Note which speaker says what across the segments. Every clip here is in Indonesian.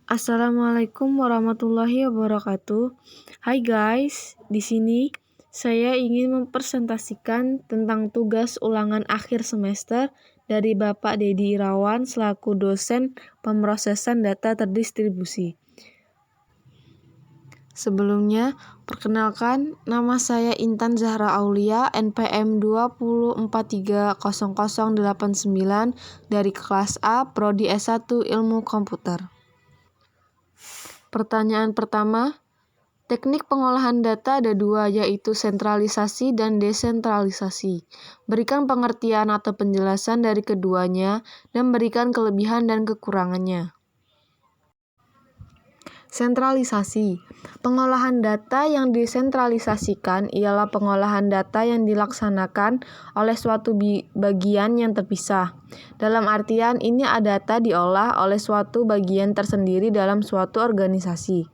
Speaker 1: Assalamualaikum warahmatullahi wabarakatuh. Hai guys, di sini saya ingin mempresentasikan tentang tugas ulangan akhir semester dari Bapak Dedi Irawan selaku dosen pemrosesan data terdistribusi. Sebelumnya, perkenalkan nama saya Intan Zahra Aulia, NPM 204300089 dari kelas A, Prodi S1 Ilmu Komputer. Pertanyaan pertama, teknik pengolahan data ada dua, yaitu sentralisasi dan desentralisasi. Berikan pengertian atau penjelasan dari keduanya dan berikan kelebihan dan kekurangannya. Sentralisasi. Pengolahan data yang desentralisasikan ialah pengolahan data yang dilaksanakan oleh suatu bagian yang terpisah. Dalam artian ini data diolah oleh suatu bagian tersendiri dalam suatu organisasi.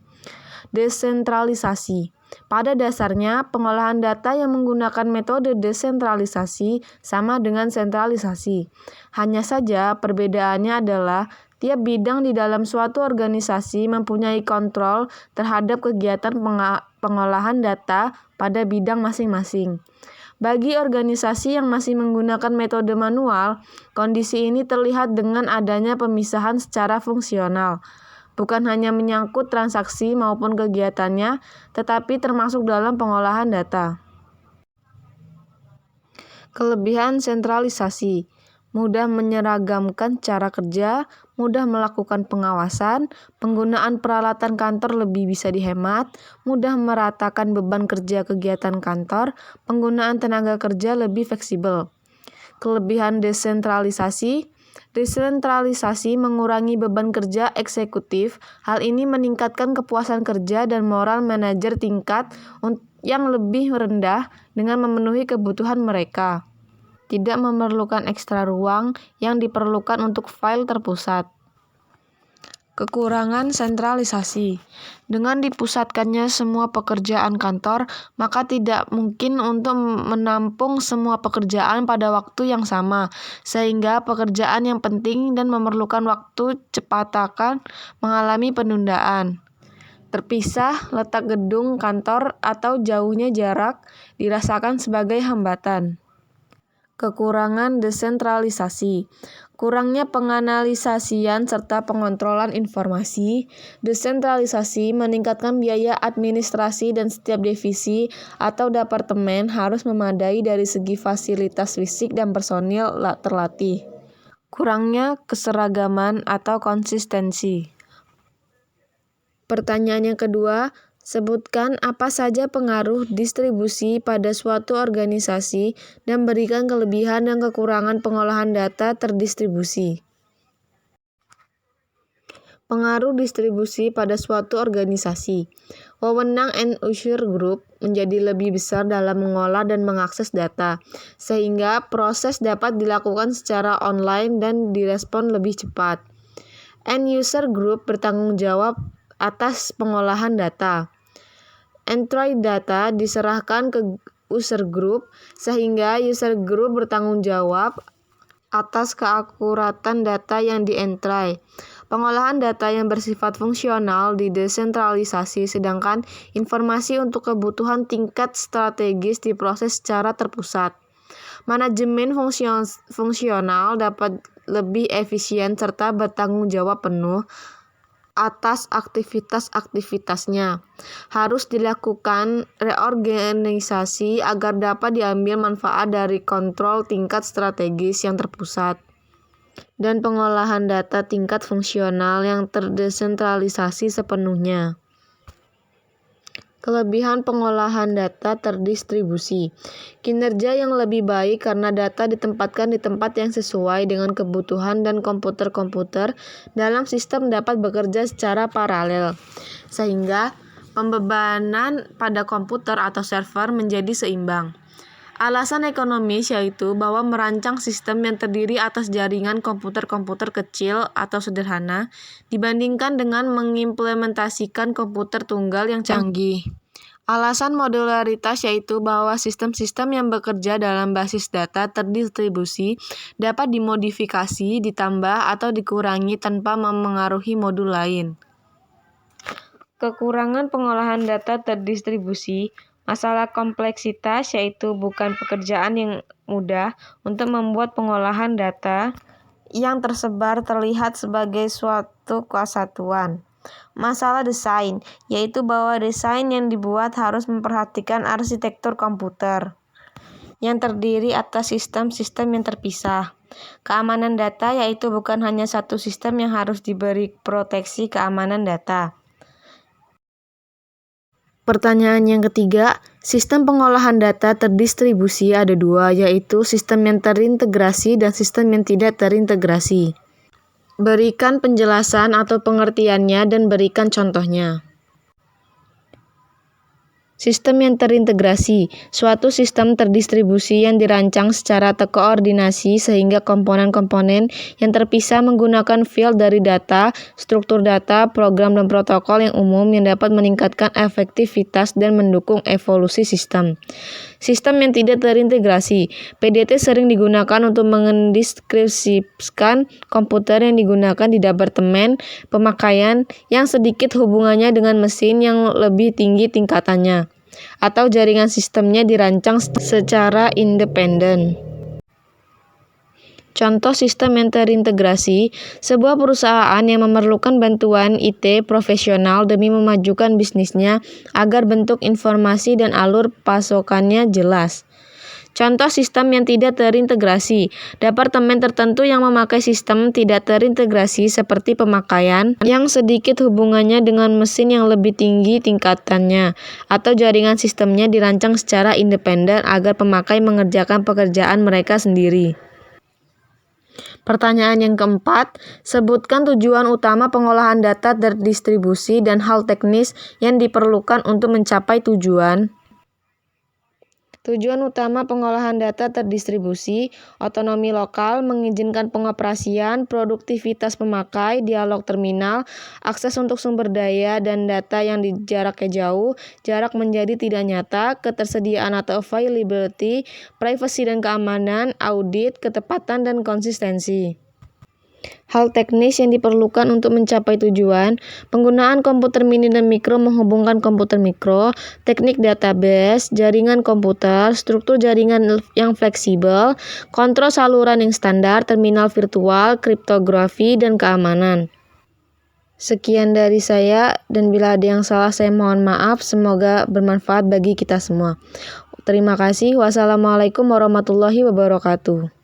Speaker 1: Desentralisasi. Pada dasarnya, pengolahan data yang menggunakan metode desentralisasi sama dengan sentralisasi. Hanya saja perbedaannya adalah tiap bidang di dalam suatu organisasi mempunyai kontrol terhadap kegiatan pengolahan data pada bidang masing-masing. Bagi organisasi yang masih menggunakan metode manual, kondisi ini terlihat dengan adanya pemisahan secara fungsional. Bukan hanya menyangkut transaksi maupun kegiatannya, tetapi termasuk dalam pengolahan data. Kelebihan sentralisasi. Mudah menyeragamkan cara kerja, mudah melakukan pengawasan, penggunaan peralatan kantor lebih bisa dihemat, mudah meratakan beban kerja kegiatan kantor, penggunaan tenaga kerja lebih fleksibel. Kelebihan desentralisasi. Desentralisasi mengurangi beban kerja eksekutif. Hal ini meningkatkan kepuasan kerja dan moral manajer tingkat yang lebih rendah dengan memenuhi kebutuhan mereka. Tidak memerlukan ekstra ruang yang diperlukan untuk file terpusat. Kekurangan sentralisasi. Dengan dipusatkannya semua pekerjaan kantor, maka tidak mungkin untuk menampung semua pekerjaan pada waktu yang sama, sehingga pekerjaan yang penting dan memerlukan waktu cepat akan mengalami penundaan. Terpisah, letak gedung kantor atau jauhnya jarak dirasakan sebagai hambatan. Kekurangan desentralisasi. Kurangnya penganalisasian serta pengontrolan informasi. Desentralisasi meningkatkan biaya administrasi dan setiap divisi atau departemen harus memadai dari segi fasilitas fisik dan personil terlatih. Kurangnya keseragaman atau konsistensi. Pertanyaan yang kedua, sebutkan apa saja pengaruh distribusi pada suatu organisasi dan berikan kelebihan dan kekurangan pengolahan data terdistribusi. Pengaruh distribusi pada suatu organisasi. Wewenang end-user group menjadi lebih besar dalam mengolah dan mengakses data, sehingga proses dapat dilakukan secara online dan direspon lebih cepat. End-user group bertanggung jawab atas pengolahan data. Entry data diserahkan ke user group, sehingga user group bertanggung jawab atas keakuratan data yang di-entry. Pengolahan data yang bersifat fungsional didesentralisasi, sedangkan informasi untuk kebutuhan tingkat strategis diproses secara terpusat. Manajemen fungsional dapat lebih efisien serta bertanggung jawab penuh atas aktivitas-aktivitasnya. Harus dilakukan reorganisasi agar dapat diambil manfaat dari kontrol tingkat strategis yang terpusat dan pengolahan data tingkat fungsional yang terdesentralisasi sepenuhnya. Kelebihan pengolahan data terdistribusi. Kinerja yang lebih baik karena data ditempatkan di tempat yang sesuai dengan kebutuhan dan komputer-komputer dalam sistem dapat bekerja secara paralel, sehingga pembebanan pada komputer atau server menjadi seimbang. Alasan ekonomis yaitu bahwa merancang sistem yang terdiri atas jaringan komputer-komputer kecil atau sederhana dibandingkan dengan mengimplementasikan komputer tunggal yang canggih. Alasan modularitas yaitu bahwa sistem-sistem yang bekerja dalam basis data terdistribusi dapat dimodifikasi, ditambah, atau dikurangi tanpa memengaruhi modul lain. Kekurangan pengolahan data terdistribusi, masalah kompleksitas yaitu bukan pekerjaan yang mudah untuk membuat pengolahan data yang tersebar terlihat sebagai suatu kesatuan. Masalah desain, yaitu bahwa desain yang dibuat harus memperhatikan arsitektur komputer yang terdiri atas sistem-sistem yang terpisah. Keamanan data, yaitu bukan hanya satu sistem yang harus diberi proteksi keamanan data. Pertanyaan yang ketiga, sistem pengolahan data terdistribusi ada dua, yaitu sistem yang terintegrasi dan sistem yang tidak terintegrasi. Berikan penjelasan atau pengertiannya dan berikan contohnya. Sistem yang terintegrasi, suatu sistem terdistribusi yang dirancang secara terkoordinasi sehingga komponen-komponen yang terpisah menggunakan file dari data, struktur data, program dan protokol yang umum yang dapat meningkatkan efektivitas dan mendukung evolusi sistem. Sistem yang tidak terintegrasi, PDT sering digunakan untuk mendeskripsikan komputer yang digunakan di departemen pemakaian yang sedikit hubungannya dengan mesin yang lebih tinggi tingkatannya, atau jaringan sistemnya dirancang secara independen. Contoh sistem yang terintegrasi, sebuah perusahaan yang memerlukan bantuan IT profesional demi memajukan bisnisnya agar bentuk informasi dan alur pasokannya jelas. Contoh sistem yang tidak terintegrasi, departemen tertentu yang memakai sistem tidak terintegrasi seperti pemakaian yang sedikit hubungannya dengan mesin yang lebih tinggi tingkatannya, atau jaringan sistemnya dirancang secara independen agar pemakai mengerjakan pekerjaan mereka sendiri. Pertanyaan yang keempat, sebutkan tujuan utama pengolahan data terdistribusi dan hal teknis yang diperlukan untuk mencapai tujuan. Tujuan utama pengolahan data terdistribusi, otonomi lokal, mengizinkan pengoperasian, produktivitas pemakai, dialog terminal, akses untuk sumber daya dan data yang di jaraknya jauh, jarak menjadi tidak nyata, ketersediaan atau availability, privasi dan keamanan, audit, ketepatan dan konsistensi. Hal teknis yang diperlukan untuk mencapai tujuan, penggunaan komputer mini dan mikro menghubungkan komputer mikro, teknik database, jaringan komputer, struktur jaringan yang fleksibel, kontrol saluran yang standar, terminal virtual, kriptografi, dan keamanan. Sekian dari saya, dan bila ada yang salah saya mohon maaf, semoga bermanfaat bagi kita semua. Terima kasih. Wassalamualaikum warahmatullahi wabarakatuh.